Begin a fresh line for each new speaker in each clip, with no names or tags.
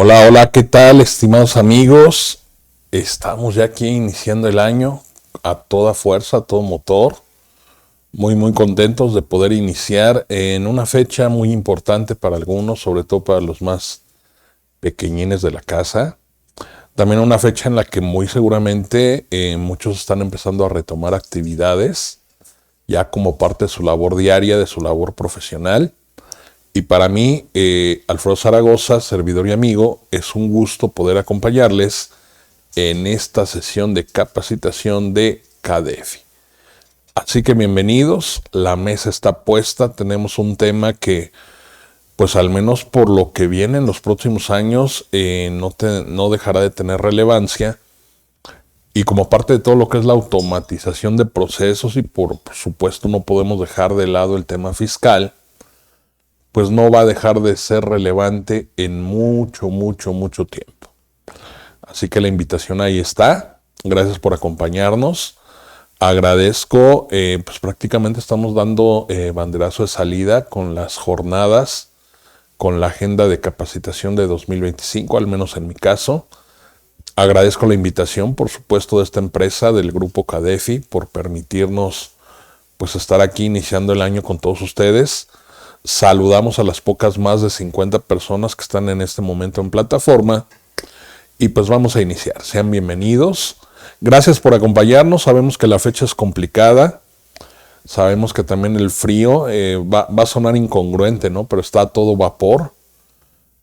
Hola, hola, ¿qué tal, estimados amigos? Estamos ya aquí iniciando el año a toda fuerza, a todo motor. Muy contentos de poder iniciar en una fecha muy importante para algunos, sobre todo para los más pequeñines de la casa. También una fecha en la que muy seguramente muchos están empezando a retomar actividades, ya como parte de su labor diaria, de su labor profesional. Y para mí, Alfredo Zaragoza, servidor y amigo, es un gusto poder acompañarles en esta sesión de capacitación de KDEFI. Así que bienvenidos, la mesa está puesta, tenemos un tema que, pues al menos por lo que viene en los próximos años, no dejará de tener relevancia. Y como parte de todo lo que es la automatización de procesos y por supuesto no podemos dejar de lado el tema fiscal, pues no va a dejar de ser relevante en mucho tiempo. Así que la invitación ahí está. Gracias por acompañarnos. Agradezco, pues prácticamente estamos dando banderazo de salida con las jornadas, con la agenda de capacitación de 2025, al menos en mi caso. Agradezco la invitación, por supuesto, de esta empresa, del grupo KDEFI, por permitirnos pues estar aquí iniciando el año con todos ustedes. Saludamos a las pocas más de 50 personas que están en este momento en plataforma y pues vamos a iniciar. Sean bienvenidos. Gracias por acompañarnos. Sabemos que la fecha es complicada. Sabemos que también el frío va a sonar incongruente, ¿no? Pero está a todo vapor.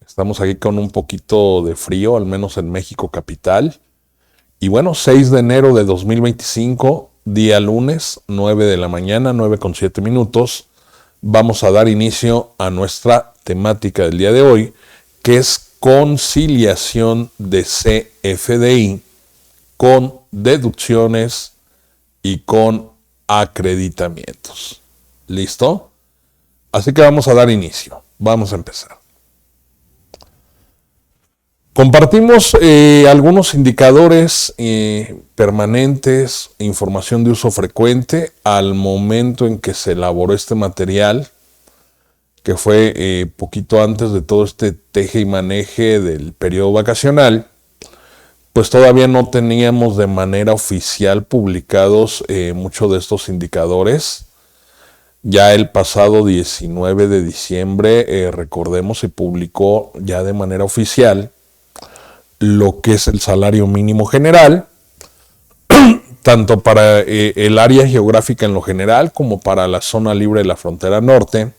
Estamos aquí con un poquito de frío, al menos en México capital. Y bueno, 6 de enero de 2025, día lunes, 9 de la mañana, 9:07. Vamos a dar inicio a nuestra temática del día de hoy, que es conciliación de CFDI con deducciones y con acreditamientos. ¿Listo? Así que vamos a dar inicio. Vamos a empezar. Compartimos algunos indicadores permanentes, información de uso frecuente al momento en que se elaboró este material, que fue poquito antes de todo este teje y maneje del periodo vacacional. Pues todavía no teníamos de manera oficial publicados muchos de estos indicadores. Ya el pasado 19 de diciembre, recordemos, se publicó ya de manera oficial lo que es el salario mínimo general, tanto para el área geográfica en lo general como para la zona libre de la frontera norte.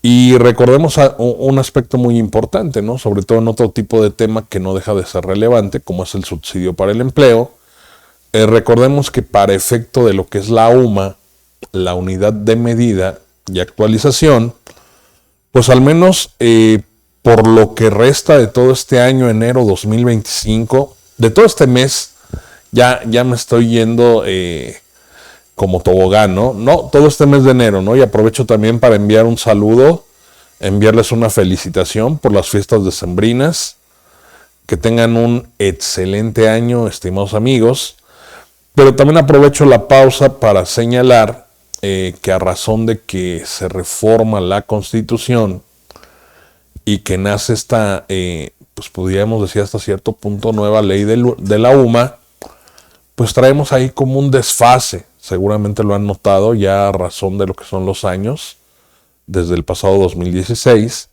Y recordemos un aspecto muy importante, ¿no? Sobre todo en otro tipo de tema que no deja de ser relevante, como es el subsidio para el empleo. Recordemos que para efecto de lo que es la UMA, la unidad de medida y actualización, pues al menos por lo que resta de todo este año, enero 2025, de todo este mes, ya me estoy yendo como tobogán, ¿no? No, todo este mes de enero, ¿no? Y aprovecho también para enviar un saludo, enviarles una felicitación por las fiestas decembrinas. Que tengan un excelente año, estimados amigos. Pero también aprovecho la pausa para señalar que a razón de que se reforma la Constitución y que nace esta, pues podríamos decir hasta cierto punto, nueva ley de la UMA, pues traemos ahí como un desfase. Seguramente lo han notado ya a razón de lo que son los años, desde el pasado 2016,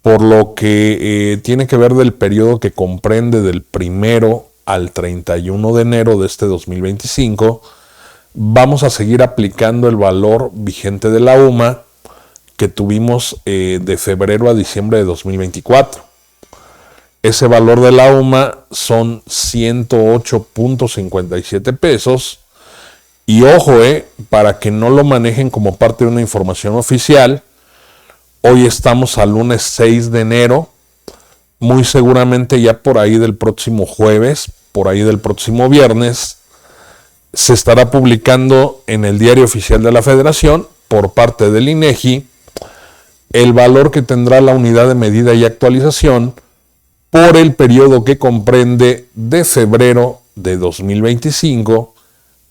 por lo que tiene que ver del periodo que comprende del 1 al 31 de enero de este 2025, vamos a seguir aplicando el valor vigente de la UMA que tuvimos de febrero a diciembre de 2024. Ese valor de la UMA son 108.57 pesos. Y ojo, para que no lo manejen como parte de una información oficial, hoy estamos al lunes 6 de enero. Muy seguramente ya por ahí del próximo jueves, por ahí del próximo viernes, se estará publicando en el Diario Oficial de la Federación, por parte del INEGI, el valor que tendrá la unidad de medida y actualización por el periodo que comprende de febrero de 2025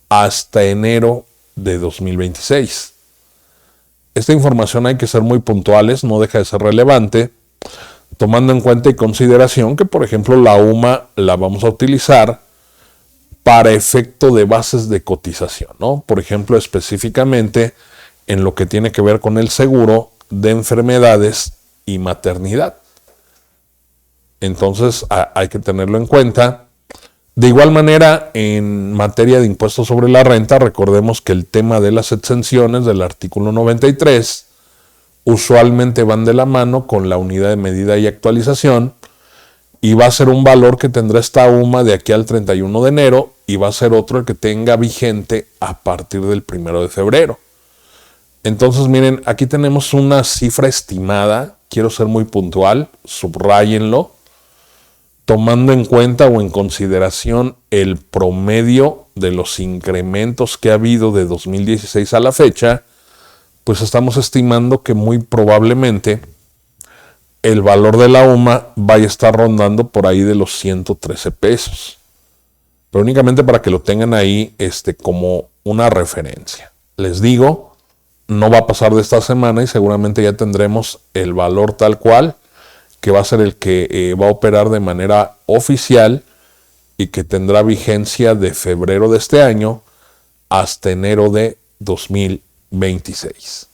hasta enero de 2026. Esta información hay que ser muy puntuales, no deja de ser relevante, tomando en cuenta y consideración que, por ejemplo, la UMA la vamos a utilizar para efecto de bases de cotización, ¿no? Por ejemplo, específicamente en lo que tiene que ver con el seguro de enfermedades y maternidad. Entonces hay que tenerlo en cuenta. De igual manera, en materia de impuestos sobre la renta, recordemos que el tema de las exenciones del artículo 93 usualmente van de la mano con la unidad de medida y actualización, y va a ser un valor que tendrá esta UMA de aquí al 31 de enero y va a ser otro el que tenga vigente a partir del 1 de febrero. Entonces, miren, aquí tenemos una cifra estimada, quiero ser muy puntual, subráyenlo, tomando en cuenta o en consideración el promedio de los incrementos que ha habido de 2016 a la fecha, pues estamos estimando que muy probablemente el valor de la UMA vaya a estar rondando por ahí de los 113 pesos. Pero únicamente para que lo tengan ahí como una referencia. Les digo, no va a pasar de esta semana y seguramente ya tendremos el valor tal cual, que va a ser el que va a operar de manera oficial y que tendrá vigencia de febrero de este año hasta enero de 2026.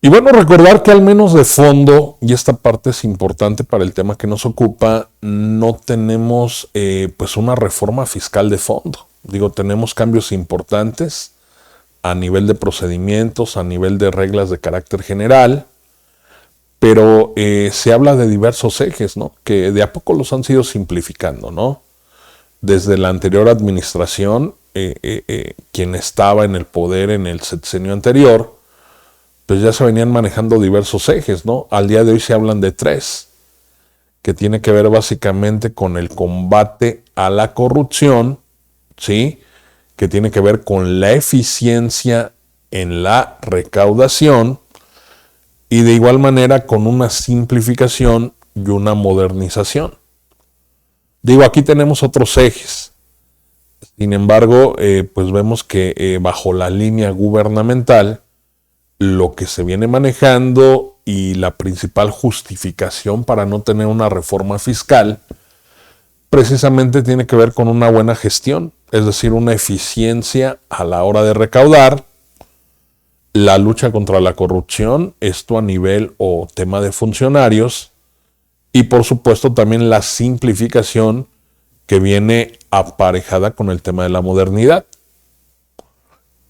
Y bueno, recordar que al menos de fondo, y esta parte es importante para el tema que nos ocupa, no tenemos pues una reforma fiscal de fondo. Digo, tenemos cambios importantes a nivel de procedimientos, a nivel de reglas de carácter general, pero se habla de diversos ejes, ¿no? Que de a poco los han sido simplificando, ¿no? Desde la anterior administración, quien estaba en el poder en el sexenio anterior, pues ya se venían manejando diversos ejes, ¿no? Al día de hoy se hablan de 3, que tiene que ver básicamente con el combate a la corrupción, ¿sí? Que tiene que ver con la eficiencia en la recaudación y de igual manera con una simplificación y una modernización. Digo, aquí tenemos otros ejes. Sin embargo, pues vemos que bajo la línea gubernamental, lo que se viene manejando y la principal justificación para no tener una reforma fiscal precisamente tiene que ver con una buena gestión, es decir, una eficiencia a la hora de recaudar, la lucha contra la corrupción, esto a nivel o tema de funcionarios, y por supuesto también la simplificación que viene aparejada con el tema de la modernidad.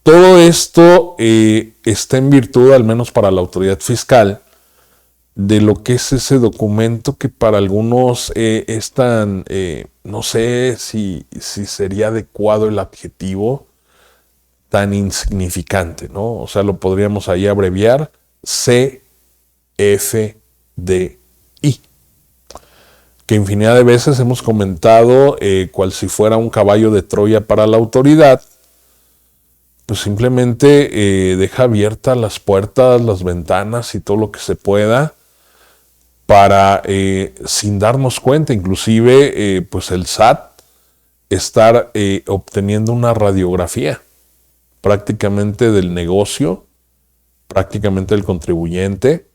Todo esto está en virtud, al menos para la autoridad fiscal, de lo que es ese documento que para algunos es tan, no sé si sería adecuado el adjetivo, tan insignificante, ¿no? O sea, lo podríamos ahí abreviar CFDI, que infinidad de veces hemos comentado cual si fuera un caballo de Troya para la autoridad, pues simplemente deja abiertas las puertas, las ventanas y todo lo que se pueda para, sin darnos cuenta, inclusive pues el SAT estar obteniendo una radiografía prácticamente del negocio, prácticamente del contribuyente.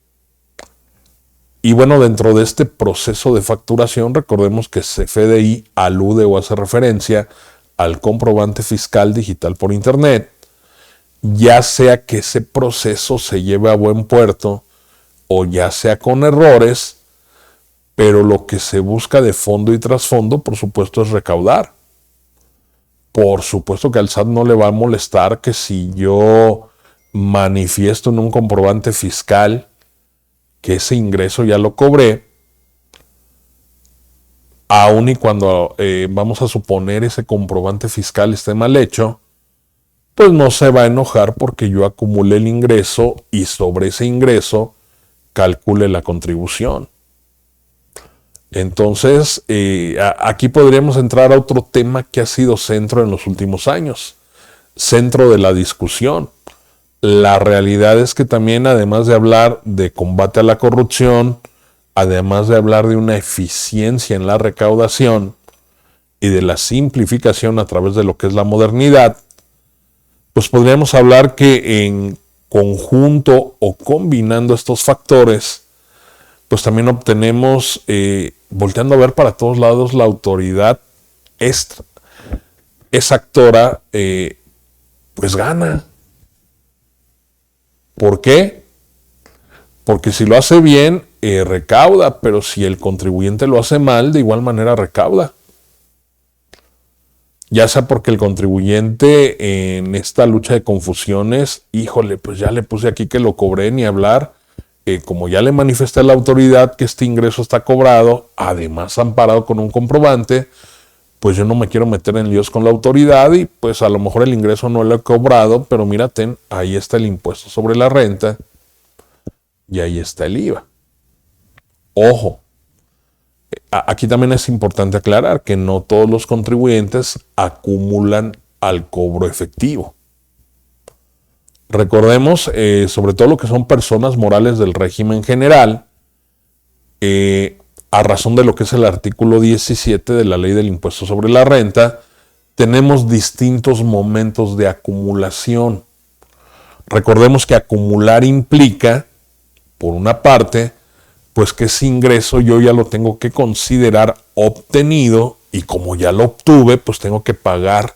Y bueno, dentro de este proceso de facturación, recordemos que CFDI alude o hace referencia al comprobante fiscal digital por Internet, ya sea que ese proceso se lleve a buen puerto o ya sea con errores, pero lo que se busca de fondo y trasfondo, por supuesto, es recaudar. Por supuesto que al SAT no le va a molestar que si yo manifiesto en un comprobante fiscal que ese ingreso ya lo cobré, aun y cuando vamos a suponer ese comprobante fiscal esté mal hecho, pues no se va a enojar porque yo acumulé el ingreso y sobre ese ingreso calcule la contribución. Entonces, aquí podríamos entrar a otro tema que ha sido centro en los últimos años, centro de la discusión. La realidad es que también, además de hablar de combate a la corrupción, además de hablar de una eficiencia en la recaudación y de la simplificación a través de lo que es la modernidad, pues podríamos hablar que en conjunto o combinando estos factores, pues también obtenemos, volteando a ver para todos lados, la autoridad exactora, pues gana. ¿Por qué? Porque si lo hace bien, recauda, pero si el contribuyente lo hace mal, de igual manera recauda. Ya sea porque el contribuyente en esta lucha de confusiones, híjole, pues ya le puse aquí que lo cobré, ni hablar, como ya le manifesté a la autoridad que este ingreso está cobrado, además amparado con un comprobante, pues yo no me quiero meter en líos con la autoridad y pues a lo mejor el ingreso no lo he cobrado, pero mírate, ahí está el impuesto sobre la renta y ahí está el IVA. Ojo, aquí también es importante aclarar que no todos los contribuyentes acumulan al cobro efectivo. Recordemos, sobre todo lo que son personas morales del régimen general, a razón de lo que es el artículo 17 de la Ley del Impuesto sobre la Renta, tenemos distintos momentos de acumulación. Recordemos que acumular implica, por una parte, pues que ese ingreso yo ya lo tengo que considerar obtenido y como ya lo obtuve, pues tengo que pagar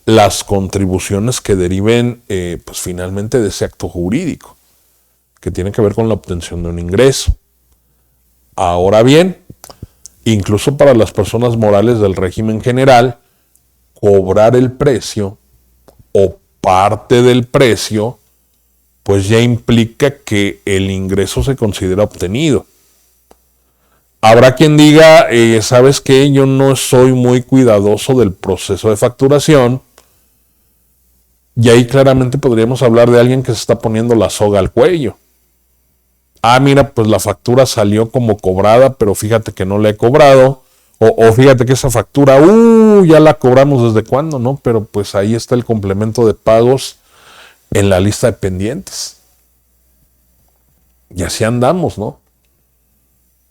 las contribuciones que deriven pues finalmente de ese acto jurídico, que tiene que ver con la obtención de un ingreso. Ahora bien, incluso para las personas morales del régimen general, cobrar el precio o parte del precio, pues ya implica que el ingreso se considera obtenido. Habrá quien diga, ¿sabes qué? Yo no soy muy cuidadoso del proceso de facturación. Y ahí claramente podríamos hablar de alguien que se está poniendo la soga al cuello. Mira, pues la factura salió como cobrada, pero fíjate que no la he cobrado. O fíjate que esa factura, ya la cobramos desde cuándo, ¿no? Pero pues ahí está el complemento de pagos en la lista de pendientes. Y así andamos, ¿no?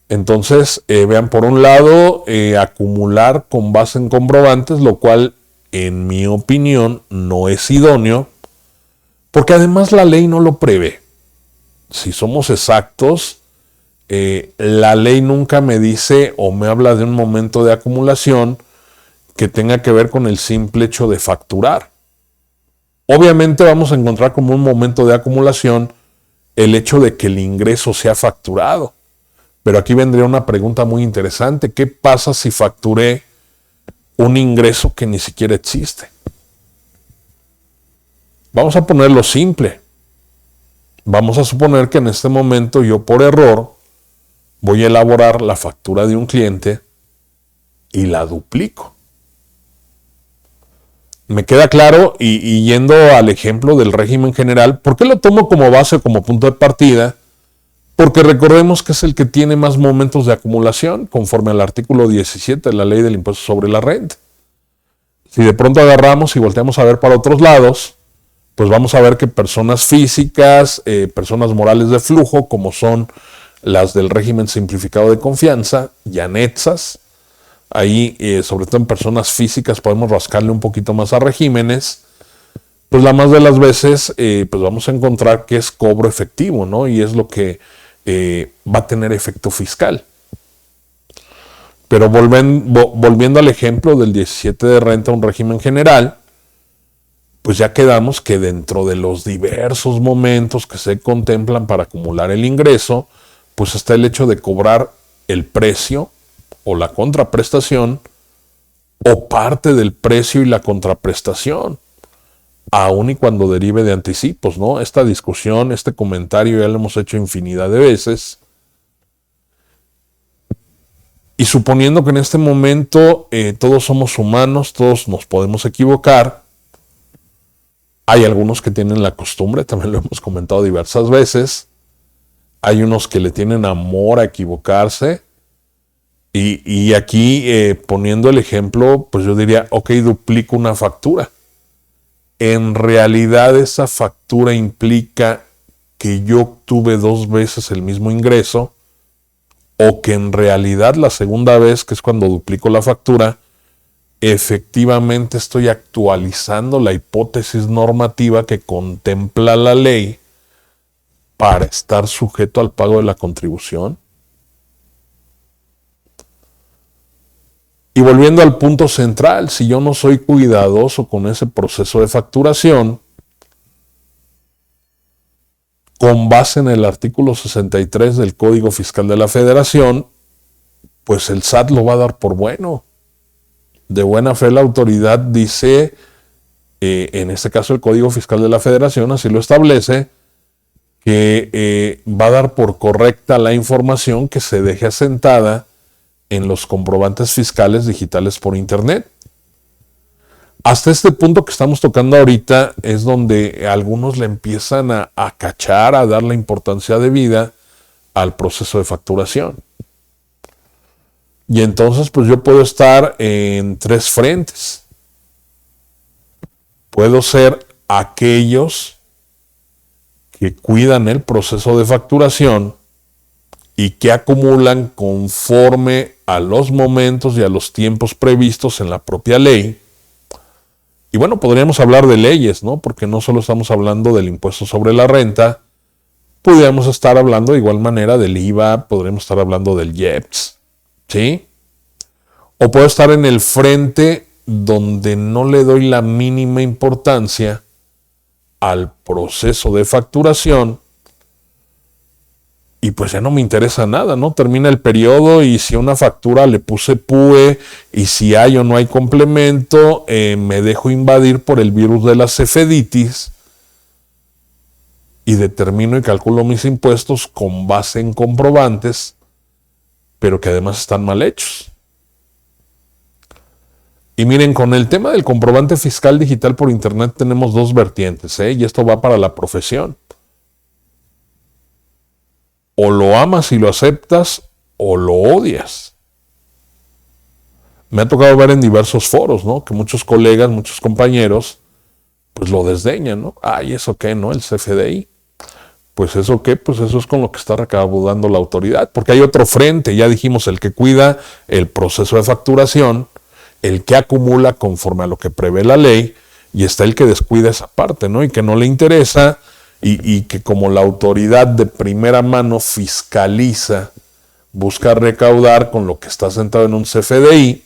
Entonces, vean, por un lado, acumular con base en comprobantes, lo cual, en mi opinión, no es idóneo, porque además la ley no lo prevé. Si somos exactos, la ley nunca me dice o me habla de un momento de acumulación que tenga que ver con el simple hecho de facturar. Obviamente vamos a encontrar como un momento de acumulación el hecho de que el ingreso sea facturado. Pero aquí vendría una pregunta muy interesante. ¿Qué pasa si facturé un ingreso que ni siquiera existe? Vamos a ponerlo simple. Vamos a suponer que en este momento yo por error voy a elaborar la factura de un cliente y la duplico. Me queda claro, y yendo al ejemplo del régimen general, ¿por qué lo tomo como base, como punto de partida? Porque recordemos que es el que tiene más momentos de acumulación, conforme al artículo 17 de la Ley del Impuesto sobre la Renta. Si de pronto agarramos y volteamos a ver para otros lados, pues vamos a ver que personas físicas, personas morales de flujo, como son las del régimen simplificado de confianza y anexas, ahí sobre todo en personas físicas podemos rascarle un poquito más a regímenes, pues la más de las veces pues vamos a encontrar que es cobro efectivo, ¿no? Y es lo que va a tener efecto fiscal. Pero volviendo al ejemplo del 17 de renta, un régimen general, pues ya quedamos que dentro de los diversos momentos que se contemplan para acumular el ingreso, pues está el hecho de cobrar el precio o la contraprestación o parte del precio y la contraprestación, aun y cuando derive de anticipos, ¿no? Esta discusión, este comentario ya lo hemos hecho infinidad de veces. Y suponiendo que en este momento todos somos humanos, todos nos podemos equivocar, hay algunos que tienen la costumbre, también lo hemos comentado diversas veces, hay unos que le tienen amor a equivocarse, y aquí poniendo el ejemplo, pues yo diría, ok, duplico una factura. En realidad esa factura implica que yo obtuve 2 veces el mismo ingreso, o que en realidad la segunda vez, que es cuando duplico la factura, efectivamente estoy actualizando la hipótesis normativa que contempla la ley para estar sujeto al pago de la contribución? Y volviendo al punto central, si yo no soy cuidadoso con ese proceso de facturación, con base en el artículo 63 del Código Fiscal de la Federación, pues el SAT lo va a dar por bueno. De buena fe la autoridad dice, en este caso el Código Fiscal de la Federación así lo establece, que va a dar por correcta la información que se deje asentada en los comprobantes fiscales digitales por Internet. Hasta este punto que estamos tocando ahorita es donde algunos le empiezan a cachar, a dar la importancia debida al proceso de facturación. Y entonces pues yo puedo estar en tres frentes. Puedo ser aquellos que cuidan el proceso de facturación y que acumulan conforme a los momentos y a los tiempos previstos en la propia ley. Y bueno, podríamos hablar de leyes, ¿no? Porque no solo estamos hablando del impuesto sobre la renta, podríamos estar hablando de igual manera del IVA, podríamos estar hablando del IEPS, ¿sí? O puedo estar en el frente donde no le doy la mínima importancia al proceso de facturación y pues ya no me interesa nada, ¿no? Termina el periodo y si a una factura le puse PUE y si hay o no hay complemento, me dejo invadir por el virus de la cefeditis y determino y calculo mis impuestos con base en comprobantes, pero que además están mal hechos. Y miren, con el tema del comprobante fiscal digital por Internet tenemos dos vertientes, y esto va para la profesión. O lo amas y lo aceptas, o lo odias. Me ha tocado ver en diversos foros, ¿no? Que muchos colegas, muchos compañeros, pues lo desdeñan, ¿no? Ay, ¿eso qué, no? El CFDI. Pues ¿eso qué? Pues eso es con lo que está recaudando la autoridad. Porque hay otro frente, ya dijimos, el que cuida el proceso de facturación, el que acumula conforme a lo que prevé la ley, y está el que descuida esa parte, ¿no? Y que no le interesa, y que como la autoridad de primera mano fiscaliza, busca recaudar con lo que está sentado en un CFDI,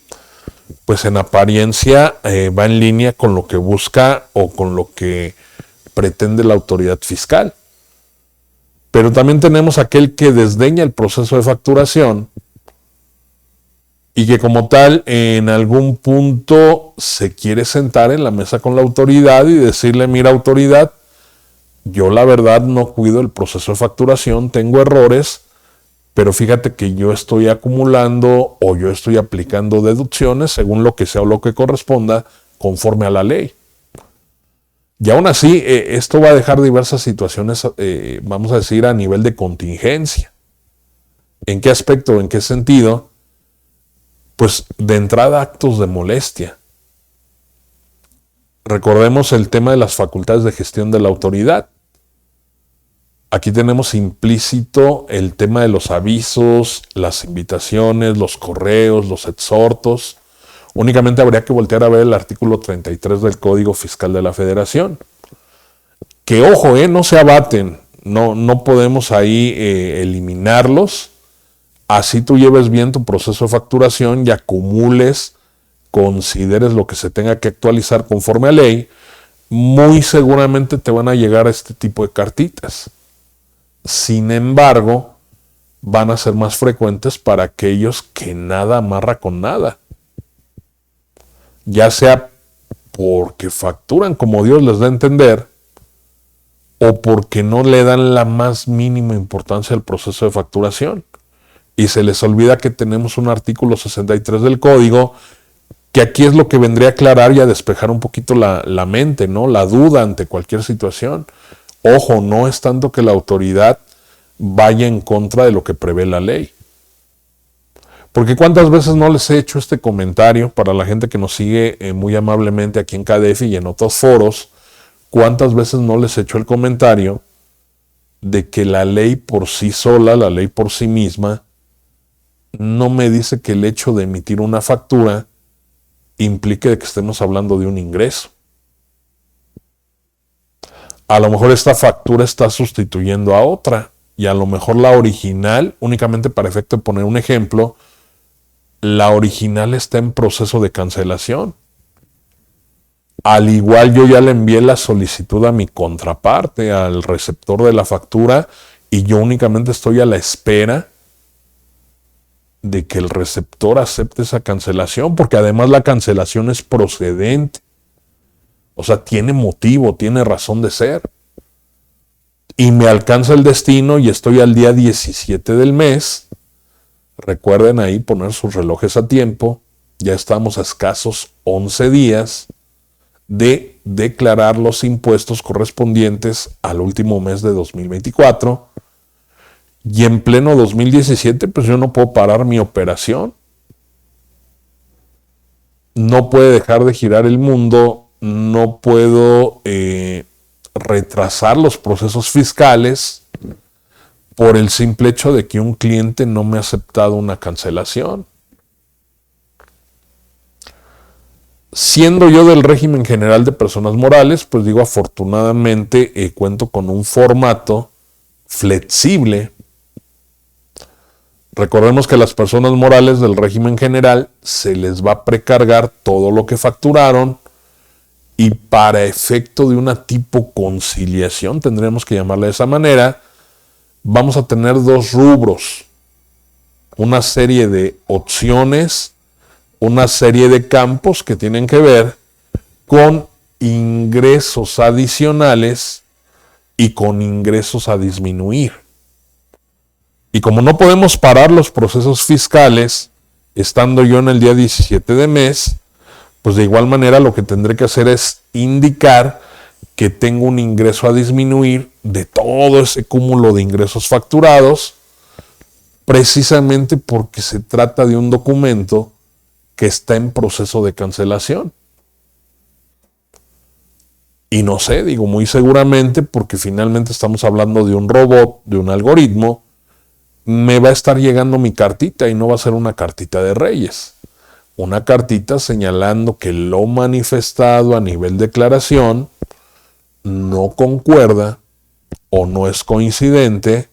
pues en apariencia va en línea con lo que busca o con lo que pretende la autoridad fiscal. Pero también tenemos aquel que desdeña el proceso de facturación y que como tal en algún punto se quiere sentar en la mesa con la autoridad y decirle, mira autoridad, yo la verdad no cuido el proceso de facturación, tengo errores, pero fíjate que yo estoy acumulando o yo estoy aplicando deducciones según lo que sea o lo que corresponda conforme a la ley. Y aún así, esto va a dejar diversas situaciones, vamos a decir, a nivel de contingencia. ¿En qué aspecto? ¿En qué sentido? Pues de entrada actos de molestia. Recordemos el tema de las facultades de gestión de la autoridad. Aquí tenemos implícito el tema de los avisos, las invitaciones, los correos, los exhortos. Únicamente habría que voltear a ver el artículo 33 del Código Fiscal de la Federación. Que ojo, no se abaten, no podemos ahí eliminarlos. Así tú lleves bien tu proceso de facturación y acumules, consideres lo que se tenga que actualizar conforme a ley, muy seguramente te van a llegar a este tipo de cartitas. Sin embargo, van a ser más frecuentes para aquellos que nada amarra con nada. Ya sea porque facturan como Dios les da a entender, o porque no le dan la más mínima importancia al proceso de facturación. Y se les olvida que tenemos un artículo 63 del Código, que aquí es lo que vendría a aclarar y a despejar un poquito la mente, ¿no? La duda ante cualquier situación. Ojo, no es tanto que la autoridad vaya en contra de lo que prevé la ley. Porque cuántas veces no les he hecho este comentario para la gente que nos sigue muy amablemente aquí en KDF y en otros foros, cuántas veces no les he hecho el comentario de que la ley por sí sola, la ley por sí misma, no me dice que el hecho de emitir una factura implique que estemos hablando de un ingreso. A lo mejor esta factura está sustituyendo a otra y a lo mejor la original, únicamente para efecto de poner un ejemplo, la original está en proceso de cancelación. Al igual yo ya le envié la solicitud a mi contraparte, al receptor de la factura, y yo únicamente estoy a la espera de que el receptor acepte esa cancelación, porque además la cancelación es procedente. O sea, tiene motivo, tiene razón de ser. Y me alcanza el destino y estoy al día 17 del mes. Recuerden ahí poner sus relojes a tiempo. Ya estamos a escasos 11 días de declarar los impuestos correspondientes al último mes de 2024. Y en pleno 2017, pues yo no puedo parar mi operación. No puede dejar de girar el mundo, no puedo retrasar los procesos fiscales por el simple hecho de que un cliente no me ha aceptado una cancelación. Siendo yo del régimen general de personas morales, pues digo, afortunadamente cuento con un formato flexible. Recordemos que a las personas morales del régimen general se les va a precargar todo lo que facturaron y para efecto de una tipo conciliación, tendremos que llamarla de esa manera, vamos a tener dos rubros, una serie de opciones, una serie de campos que tienen que ver con ingresos adicionales y con ingresos a disminuir. Y como no podemos parar los procesos fiscales, estando yo en el día 17 de mes, pues de igual manera lo que tendré que hacer es indicar que tengo un ingreso a disminuir de todo ese cúmulo de ingresos facturados, precisamente porque se trata de un documento que está en proceso de cancelación. Y no sé, digo muy seguramente, porque finalmente estamos hablando de un robot, de un algoritmo, me va a estar llegando mi cartita y no va a ser una cartita de Reyes. Una cartita señalando que lo manifestado a nivel declaración no concuerda o no es coincidente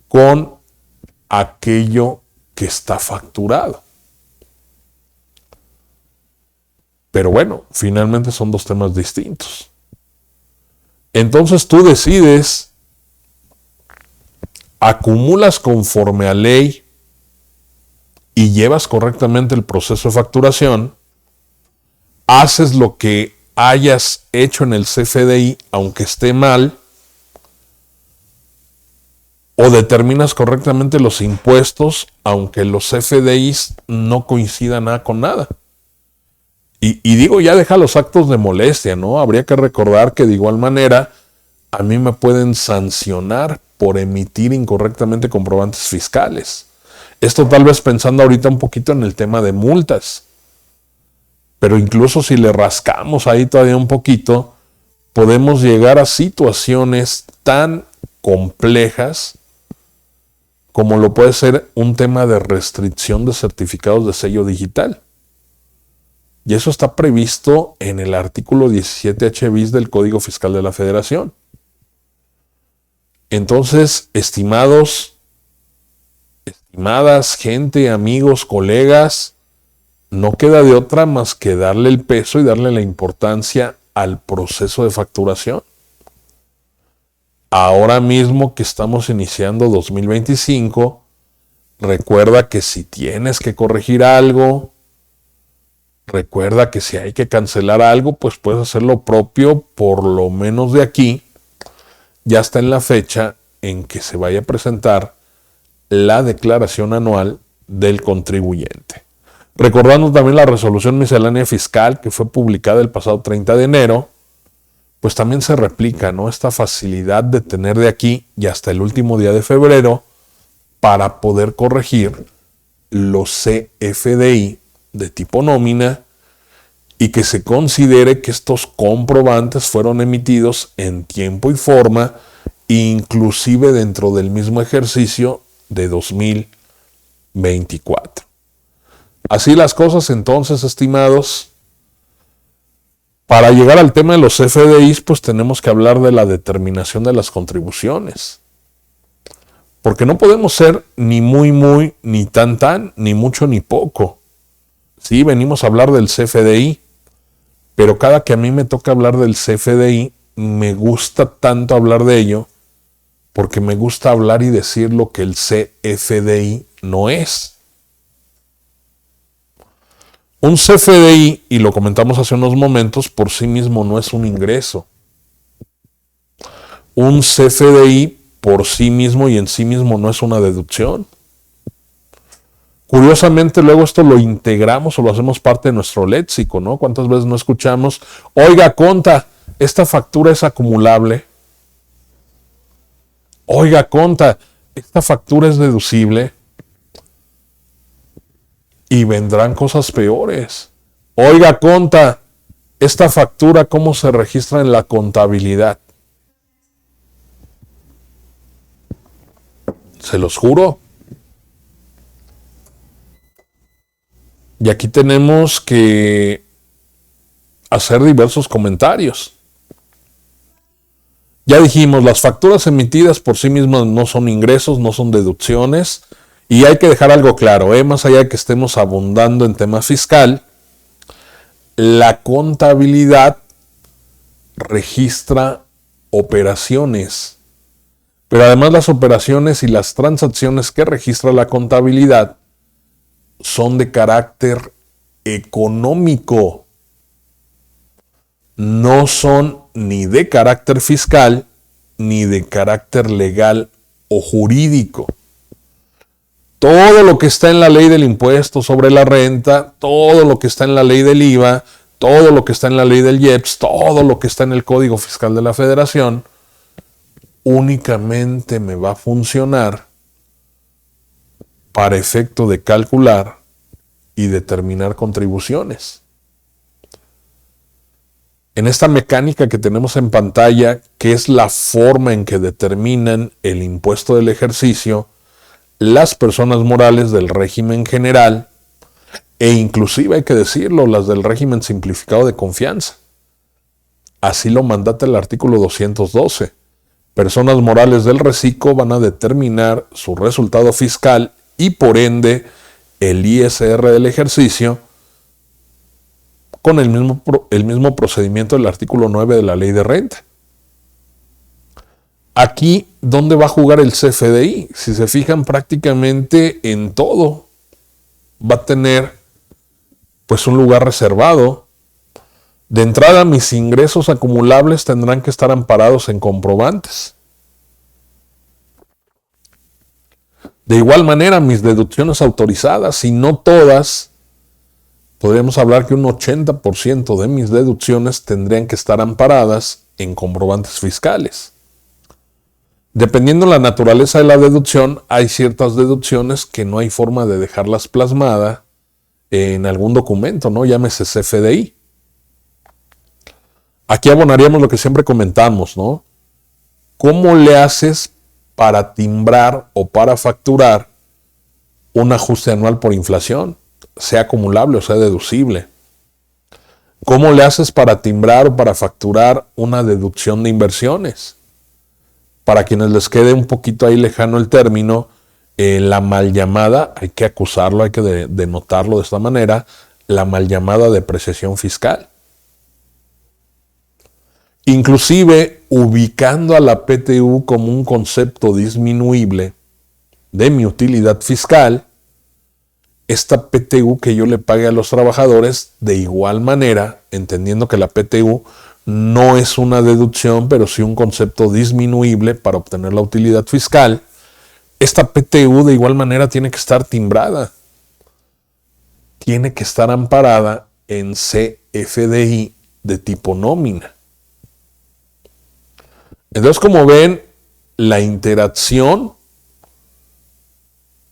con aquello que está facturado. Pero bueno, finalmente son dos temas distintos. Entonces tú decides, acumulas conforme a ley y llevas correctamente el proceso de facturación, haces lo que hayas hecho en el CFDI, aunque esté mal, o determinas correctamente los impuestos, aunque los CFDIs no coincidan nada con nada. Y digo, ya deja los actos de molestia, ¿no? Habría que recordar que de igual manera a mí me pueden sancionar por emitir incorrectamente comprobantes fiscales. Esto tal vez pensando ahorita un poquito en el tema de multas. Pero incluso si le rascamos ahí todavía un poquito, podemos llegar a situaciones tan complejas como lo puede ser un tema de restricción de certificados de sello digital. Y eso está previsto en el artículo 17H bis del Código Fiscal de la Federación. Entonces, estimados, estimadas, gente, amigos, colegas, no queda de otra más que darle el peso y darle la importancia al proceso de facturación. Ahora mismo que estamos iniciando 2025, recuerda que si tienes que corregir algo, recuerda que si hay que cancelar algo, pues puedes hacer lo propio, por lo menos de aquí, ya está en la fecha en que se vaya a presentar la declaración anual del contribuyente. Recordando también la resolución miscelánea fiscal que fue publicada el pasado 30 de enero, pues también se replica, ¿no?, esta facilidad de tener de aquí y hasta el último día de febrero para poder corregir los CFDI de tipo nómina y que se considere que estos comprobantes fueron emitidos en tiempo y forma, inclusive dentro del mismo ejercicio de 2024. Así las cosas, entonces, estimados, para llegar al tema de los CFDIs, pues tenemos que hablar de la determinación de las contribuciones. Porque no podemos ser ni muy, ni tan, ni mucho, ni poco. Sí, venimos a hablar del CFDI, pero cada que a mí me toca hablar del CFDI, me gusta tanto hablar de ello, porque me gusta hablar y decir lo que el CFDI no es. Un CFDI, y lo comentamos hace unos momentos, por sí mismo no es un ingreso. Un CFDI por sí mismo y en sí mismo no es una deducción. Curiosamente, luego esto lo integramos o lo hacemos parte de nuestro léxico, ¿no? ¿Cuántas veces no escuchamos? Oiga, conta, esta factura es acumulable. Oiga, conta, esta factura es deducible. Y vendrán cosas peores. Oiga, conta, esta factura, ¿cómo se registra en la contabilidad? Se los juro. Y aquí tenemos que hacer diversos comentarios. Ya dijimos, las facturas emitidas por sí mismas no son ingresos, no son deducciones. Y hay que dejar algo claro, más allá de que estemos abundando en tema fiscal, la contabilidad registra operaciones. Pero además las operaciones y las transacciones que registra la contabilidad son de carácter económico. No son ni de carácter fiscal, ni de carácter legal o jurídico. Todo lo que está en la ley del impuesto sobre la renta, todo lo que está en la ley del IVA, todo lo que está en la ley del IEPS, todo lo que está en el Código Fiscal de la Federación, únicamente me va a funcionar para efecto de calcular y determinar contribuciones. En esta mecánica que tenemos en pantalla, que es la forma en que determinan el impuesto del ejercicio, las personas morales del régimen general, e inclusive hay que decirlo, las del régimen simplificado de confianza. Así lo mandata el artículo 212. Personas morales del reciclo van a determinar su resultado fiscal y por ende el ISR del ejercicio con el mismo procedimiento del artículo 9 de la ley de renta. Aquí, ¿dónde va a jugar el CFDI? Si se fijan, prácticamente en todo va a tener pues un lugar reservado. De entrada, mis ingresos acumulables tendrán que estar amparados en comprobantes. De igual manera, mis deducciones autorizadas, si no todas, podríamos hablar que un 80% de mis deducciones tendrían que estar amparadas en comprobantes fiscales. Dependiendo de la naturaleza de la deducción, hay ciertas deducciones que no hay forma de dejarlas plasmadas en algún documento, ¿no? Llámese CFDI. Aquí abonaríamos lo que siempre comentamos, ¿no? ¿Cómo le haces para timbrar o para facturar un ajuste anual por inflación, sea acumulable o sea deducible? ¿Cómo le haces para timbrar o para facturar una deducción de inversiones? Para quienes les quede un poquito ahí lejano el término, la mal llamada, hay que acusarlo, hay que denotarlo de esta manera, la mal llamada depreciación fiscal. Inclusive, ubicando a la PTU como un concepto disminuible de mi utilidad fiscal, esta PTU que yo le pague a los trabajadores, de igual manera, entendiendo que la PTU no es una deducción, pero sí un concepto disminuible para obtener la utilidad fiscal, esta PTU de igual manera tiene que estar timbrada. Tiene que estar amparada en CFDI de tipo nómina. Entonces, como ven, la interacción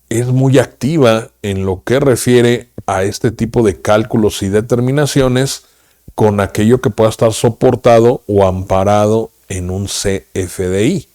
es muy activa en lo que refiere a este tipo de cálculos y determinaciones con aquello que pueda estar soportado o amparado en un CFDI.